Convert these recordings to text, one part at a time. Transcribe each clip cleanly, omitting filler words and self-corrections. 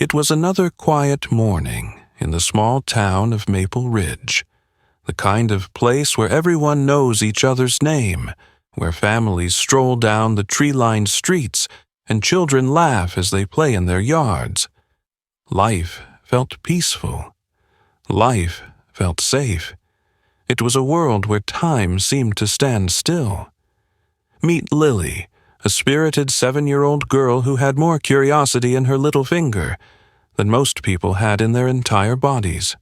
It was another quiet morning in the small town of Maple Ridge, the kind of place where everyone knows each other's name, where families stroll down the tree-lined streets and children laugh as they play in their yards. Life felt peaceful. Life felt safe. It was a world where time seemed to stand still. Meet Lily, a spirited 7-year-old girl who had more curiosity in her little finger than most people had in their entire bodies.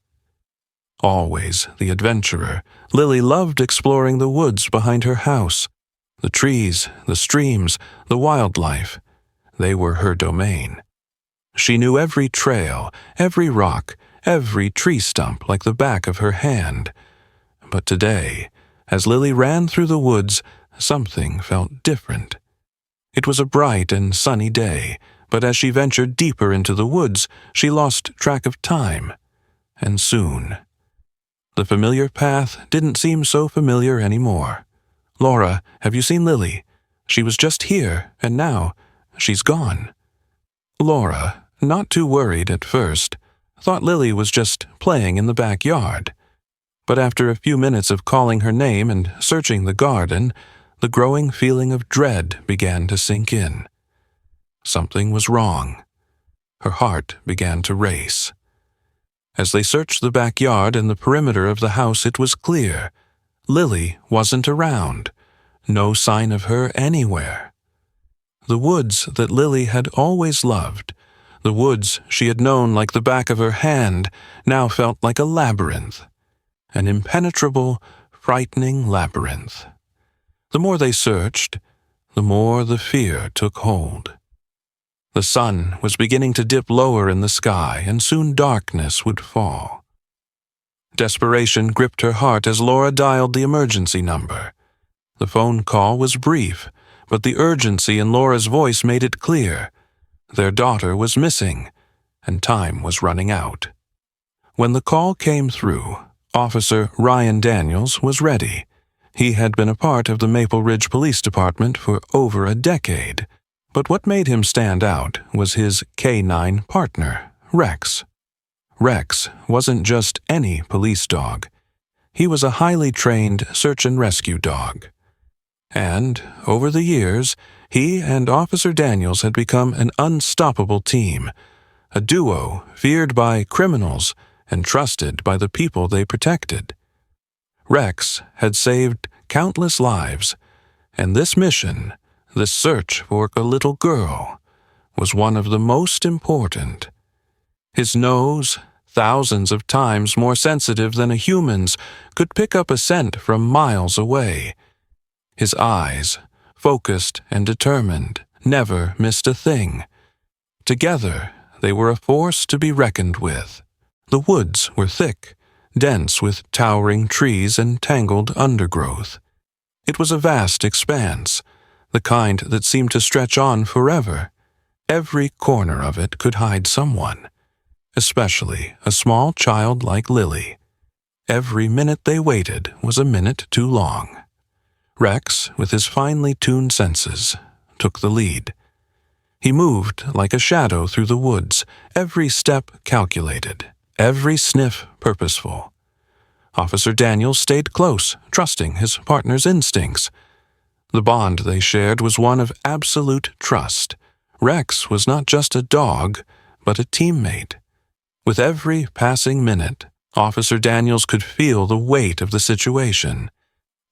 Always the adventurer, Lily loved exploring the woods behind her house. The trees, the streams, the wildlife, they were her domain. She knew every trail, every rock, every tree stump like the back of her hand. But today, as Lily ran through the woods, something felt different. It was a bright and sunny day, but as she ventured deeper into the woods, she lost track of time. And soon, the familiar path didn't seem so familiar anymore. "Laura, have you seen Lily? She was just here, and now she's gone." Laura, not too worried at first, thought Lily was just playing in the backyard. But after a few minutes of calling her name and searching the garden, the growing feeling of dread began to sink in. Something was wrong. Her heart began to race. As they searched the backyard and the perimeter of the house, it was clear. Lily wasn't around. No sign of her anywhere. The woods that Lily had always loved, the woods she had known like the back of her hand, now felt like a labyrinth. An impenetrable, frightening labyrinth. The more they searched, the more the fear took hold. The sun was beginning to dip lower in the sky, and soon darkness would fall. Desperation gripped her heart as Laura dialed the emergency number. The phone call was brief, but the urgency in Laura's voice made it clear. Their daughter was missing, and time was running out. When the call came through, Officer Ryan Daniels was ready. He had been a part of the Maple Ridge Police Department for over a decade, but what made him stand out was his K-9 partner, Rex. Rex wasn't just any police dog. He was a highly trained search and rescue dog. And, over the years, he and Officer Daniels had become an unstoppable team, a duo feared by criminals and trusted by the people they protected. Rex had saved countless lives, and this mission, this search for a little girl, was one of the most important. His nose, thousands of times more sensitive than a human's, could pick up a scent from miles away. His eyes, focused and determined, never missed a thing. Together, they were a force to be reckoned with. The woods were thick, dense with towering trees and tangled undergrowth. It was a vast expanse, the kind that seemed to stretch on forever. Every corner of it could hide someone, especially a small child like Lily. Every minute they waited was a minute too long. Rex, with his finely tuned senses, took the lead. He moved like a shadow through the woods, every step calculated, every sniff purposeful. Officer Daniels stayed close, trusting his partner's instincts. The bond they shared was one of absolute trust. Rex was not just a dog, but a teammate. With every passing minute, Officer Daniels could feel the weight of the situation.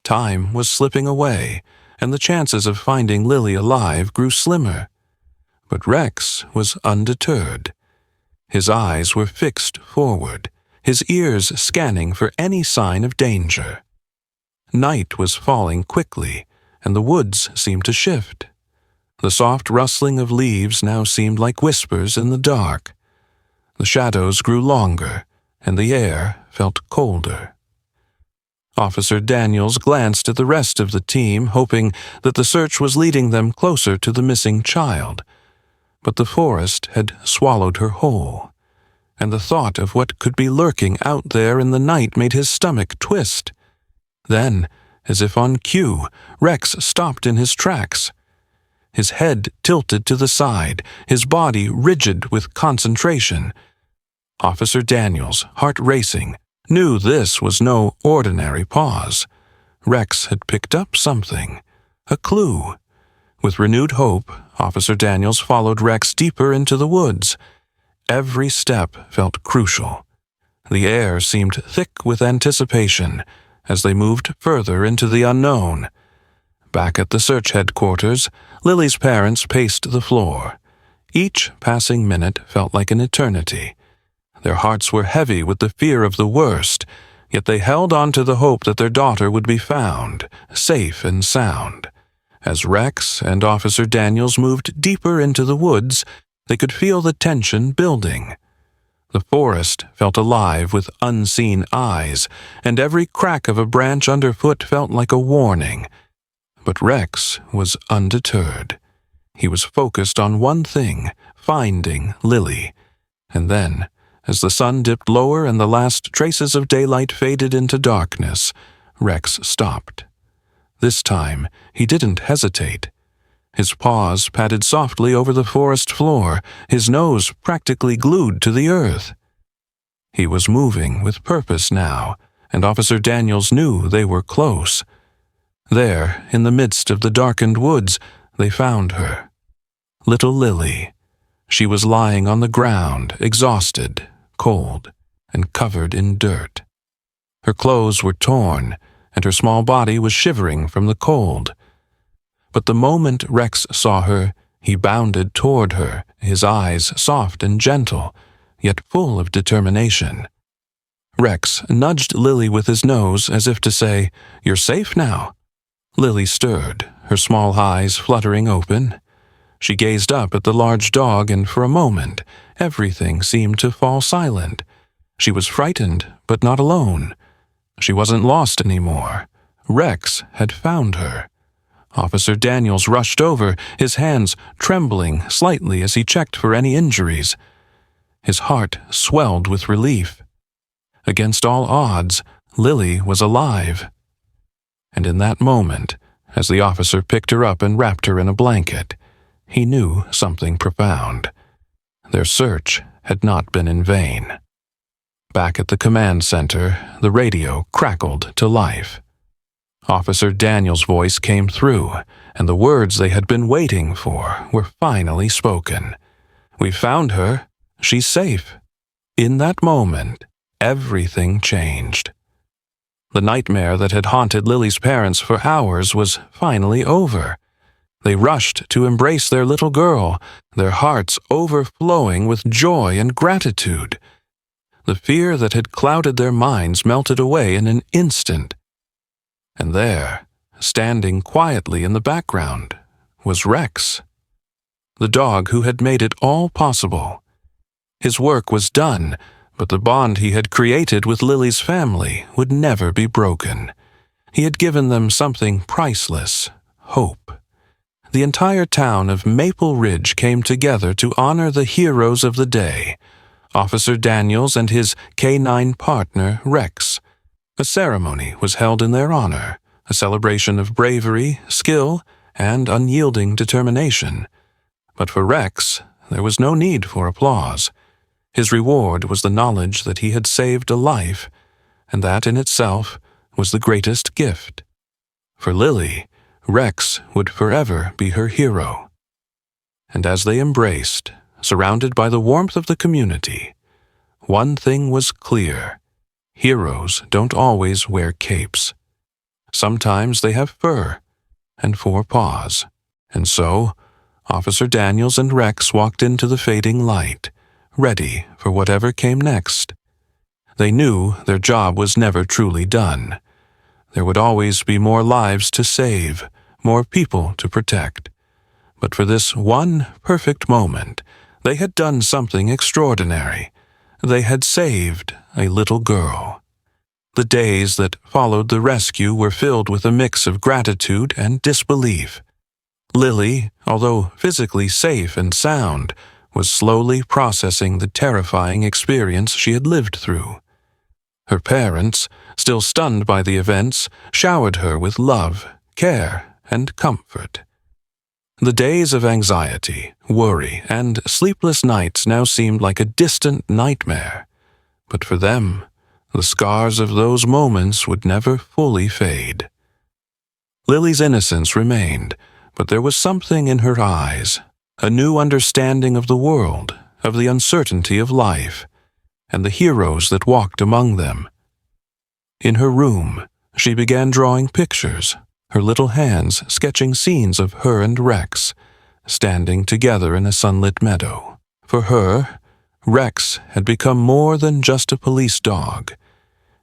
Time was slipping away, and the chances of finding Lily alive grew slimmer. But Rex was undeterred. His eyes were fixed forward, his ears scanning for any sign of danger. Night was falling quickly, and the woods seemed to shift. The soft rustling of leaves now seemed like whispers in the dark. The shadows grew longer, and the air felt colder. Officer Daniels glanced at the rest of the team, hoping that the search was leading them closer to the missing child. But the forest had swallowed her whole, and the thought of what could be lurking out there in the night made his stomach twist. Then, as if on cue, Rex stopped in his tracks. his head tilted to the side, his body rigid with concentration. Officer Daniels, heart racing, knew this was no ordinary pause. Rex had picked up something, a clue. With renewed hope, Officer Daniels followed Rex deeper into the woods. Every step felt crucial. The air seemed thick with anticipation as they moved further into the unknown. Back at the search headquarters, Lily's parents paced the floor. Each passing minute felt like an eternity. Their hearts were heavy with the fear of the worst, yet they held on to the hope that their daughter would be found, safe and sound. As Rex and Officer Daniels moved deeper into the woods, they could feel the tension building. The forest felt alive with unseen eyes, and every crack of a branch underfoot felt like a warning. But Rex was undeterred. He was focused on one thing, finding Lily. And then, as the sun dipped lower and the last traces of daylight faded into darkness, Rex stopped. This time, he didn't hesitate. His paws padded softly over the forest floor, his nose practically glued to the earth. He was moving with purpose now, and Officer Daniels knew they were close. There, in the midst of the darkened woods, they found her. Little Lily. She was lying on the ground, exhausted, cold, and covered in dirt. Her clothes were torn, and her small body was shivering from the cold. But the moment Rex saw her, he bounded toward her, his eyes soft and gentle, yet full of determination. Rex nudged Lily with his nose as if to say, "You're safe now." Lily stirred, her small eyes fluttering open. She gazed up at the large dog, and for a moment, everything seemed to fall silent. She was frightened, but not alone. She wasn't lost anymore. Rex had found her. Officer Daniels rushed over, his hands trembling slightly as he checked for any injuries. His heart swelled with relief. Against all odds, Lily was alive. And in that moment, as the officer picked her up and wrapped her in a blanket, he knew something profound. Their search had not been in vain. Back at the command center, the radio crackled to life. Officer Daniels' voice came through, and the words they had been waiting for were finally spoken. "We found her. She's safe." In that moment, everything changed. The nightmare that had haunted Lily's parents for hours was finally over. They rushed to embrace their little girl, their hearts overflowing with joy and gratitude. The fear that had clouded their minds melted away in an instant. And there, standing quietly in the background, was Rex, the dog who had made it all possible. His work was done, but the bond he had created with Lily's family would never be broken. He had given them something priceless, hope. The entire town of Maple Ridge came together to honor the heroes of the day, Officer Daniels and his K-9 partner, Rex. A ceremony was held in their honor, a celebration of bravery, skill, and unyielding determination. But for Rex, there was no need for applause. His reward was the knowledge that he had saved a life, and that in itself was the greatest gift. For Lily, Rex would forever be her hero. And as they embraced, surrounded by the warmth of the community, one thing was clear. Heroes don't always wear capes. Sometimes they have fur and 4 paws. And so, Officer Daniels and Rex walked into the fading light, ready for whatever came next. They knew their job was never truly done. There would always be more lives to save, more people to protect. But for this one perfect moment, they had done something extraordinary. They had saved a little girl. The days that followed the rescue were filled with a mix of gratitude and disbelief. Lily, although physically safe and sound, was slowly processing the terrifying experience she had lived through. Her parents, still stunned by the events, showered her with love, care, and comfort. The days of anxiety, worry, and sleepless nights now seemed like a distant nightmare. But for them, the scars of those moments would never fully fade. Lily's innocence remained, but there was something in her eyes, a new understanding of the world, of the uncertainty of life, and the heroes that walked among them. In her room, she began drawing pictures, her little hands sketching scenes of her and Rex, standing together in a sunlit meadow. For her, Rex had become more than just a police dog.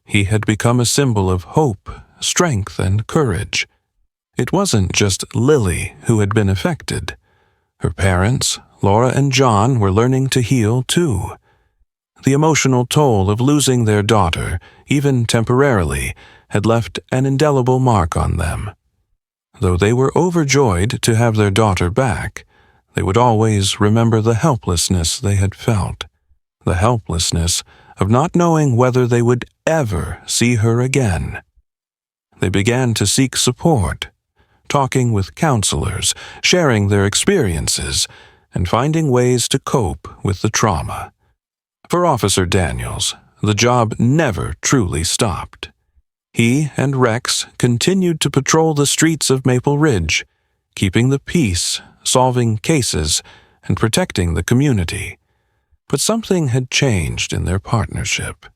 He had become a symbol of hope, strength, and courage. It wasn't just Lily who had been affected. Her parents, Laura and John, were learning to heal too. The emotional toll of losing their daughter, even temporarily, had left an indelible mark on them. Though they were overjoyed to have their daughter back, they would always remember the helplessness they had felt, the helplessness of not knowing whether they would ever see her again. They began to seek support, talking with counselors, sharing their experiences, and finding ways to cope with the trauma. For Officer Daniels, the job never truly stopped. He and Rex continued to patrol the streets of Maple Ridge, keeping the peace, solving cases, and protecting the community. But something had changed in their partnership.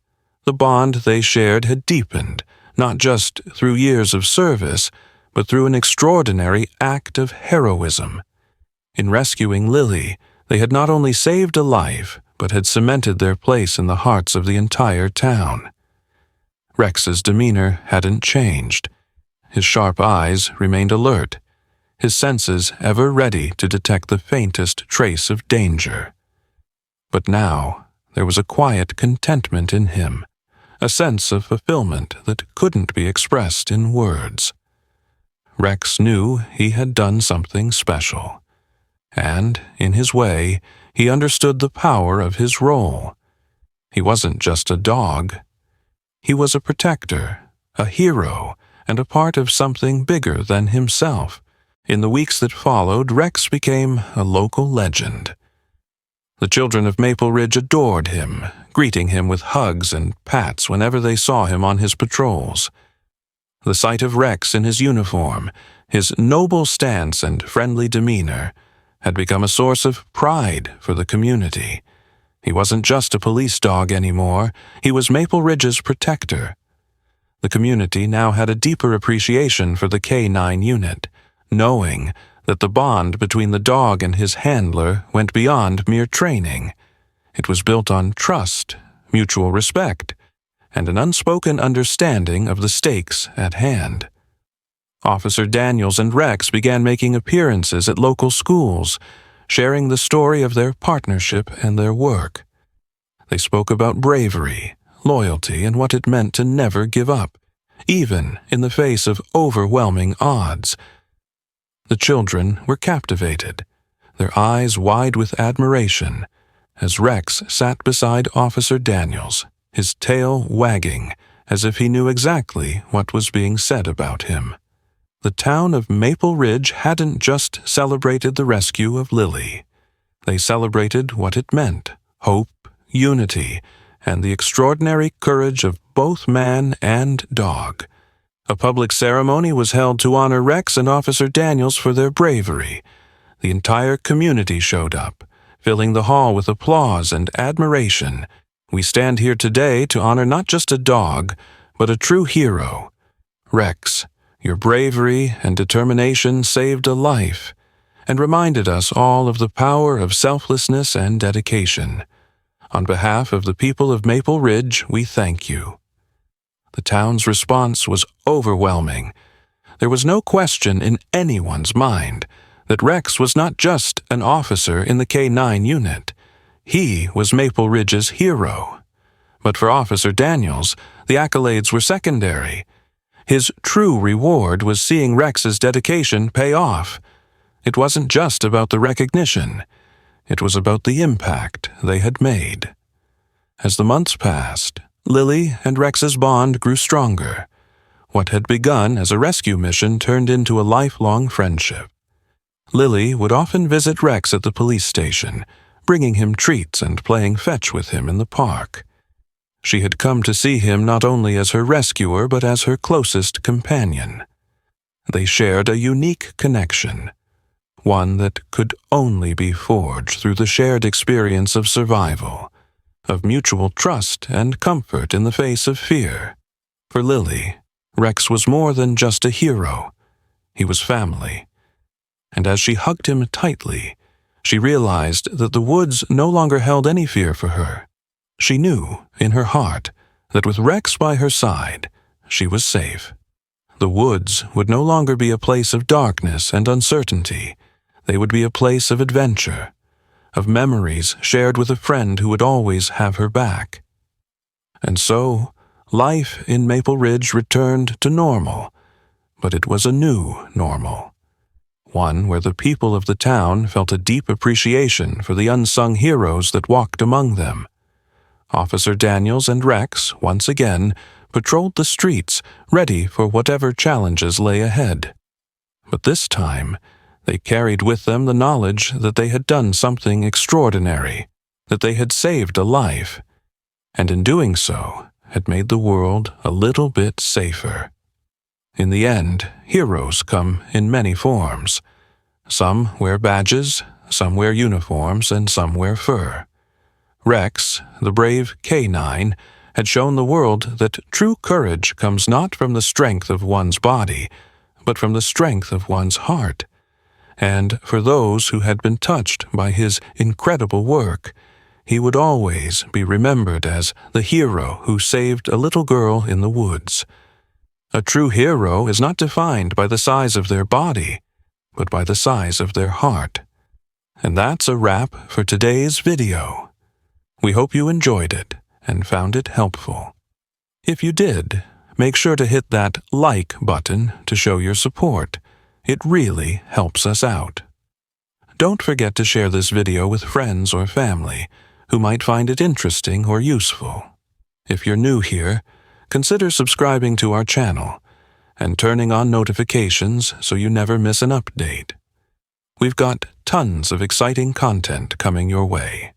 The bond they shared had deepened, not just through years of service, but through an extraordinary act of heroism. In rescuing Lily, they had not only saved a life, but had cemented their place in the hearts of the entire town. Rex's demeanor hadn't changed. His sharp eyes remained alert, his senses ever ready to detect the faintest trace of danger. But now there was a quiet contentment in him, a sense of fulfillment that couldn't be expressed in words. Rex knew he had done something special, and, in his way, he understood the power of his role. He wasn't just a dog. He was a protector, a hero, and a part of something bigger than himself. In the weeks that followed, Rex became a local legend. The children of Maple Ridge adored him, greeting him with hugs and pats whenever they saw him on his patrols. The sight of Rex in his uniform, his noble stance and friendly demeanor, had become a source of pride for the community. He wasn't just a police dog anymore, he was Maple Ridge's protector. The community now had a deeper appreciation for the K-9 unit, knowing that the bond between the dog and his handler went beyond mere training. It was built on trust, mutual respect, and an unspoken understanding of the stakes at hand. Officer Daniels and Rex began making appearances at local schools, sharing the story of their partnership and their work. They spoke about bravery, loyalty, and what it meant to never give up, even in the face of overwhelming odds. The children were captivated, their eyes wide with admiration, as Rex sat beside Officer Daniels, his tail wagging as if he knew exactly what was being said about him. The town of Maple Ridge hadn't just celebrated the rescue of Lily. They celebrated what it meant, hope, unity, and the extraordinary courage of both man and dog. A public ceremony was held to honor Rex and Officer Daniels for their bravery. The entire community showed up, filling the hall with applause and admiration. We stand here today to honor not just a dog, but a true hero. Rex, your bravery and determination saved a life and reminded us all of the power of selflessness and dedication. On behalf of the people of Maple Ridge, we thank you. The town's response was overwhelming. There was no question in anyone's mind that Rex was not just an officer in the K-9 unit. He was Maple Ridge's hero. But for Officer Daniels, the accolades were secondary. His true reward was seeing Rex's dedication pay off. It wasn't just about the recognition. It was about the impact they had made. As the months passed, Lily and Rex's bond grew stronger. What had begun as a rescue mission turned into a lifelong friendship. Lily would often visit Rex at the police station, bringing him treats and playing fetch with him in the park. She had come to see him not only as her rescuer but as her closest companion. They shared a unique connection, one that could only be forged through the shared experience of survival, of mutual trust and comfort in the face of fear. For Lily, Rex was more than just a hero. He was family. And as she hugged him tightly, she realized that the woods no longer held any fear for her. She knew, in her heart, that with Rex by her side, she was safe. The woods would no longer be a place of darkness and uncertainty. They would be a place of adventure, of memories shared with a friend who would always have her back. And so, life in Maple Ridge returned to normal, but it was a new normal. One where the people of the town felt a deep appreciation for the unsung heroes that walked among them. Officer Daniels and Rex, once again, patrolled the streets, ready for whatever challenges lay ahead. But this time, they carried with them the knowledge that they had done something extraordinary, that they had saved a life, and in doing so, had made the world a little bit safer. In the end, heroes come in many forms. Some wear badges, some wear uniforms, and some wear fur. Rex, the brave K9, had shown the world that true courage comes not from the strength of one's body, but from the strength of one's heart. And for those who had been touched by his incredible work, he would always be remembered as the hero who saved a little girl in the woods. A true hero is not defined by the size of their body, but by the size of their heart. And that's a wrap for today's video. We hope you enjoyed it and found it helpful. If you did, make sure to hit that like button to show your support. It really helps us out. Don't forget to share this video with friends or family who might find it interesting or useful. If you're new here, consider subscribing to our channel and turning on notifications so you never miss an update. We've got tons of exciting content coming your way.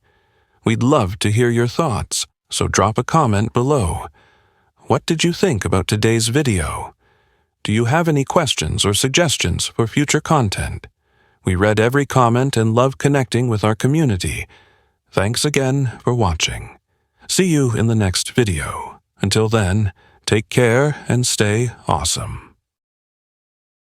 We'd love to hear your thoughts, so drop a comment below. What did you think about today's video? Do you have any questions or suggestions for future content? We read every comment and love connecting with our community. Thanks again for watching. See you in the next video. Until then, take care and stay awesome.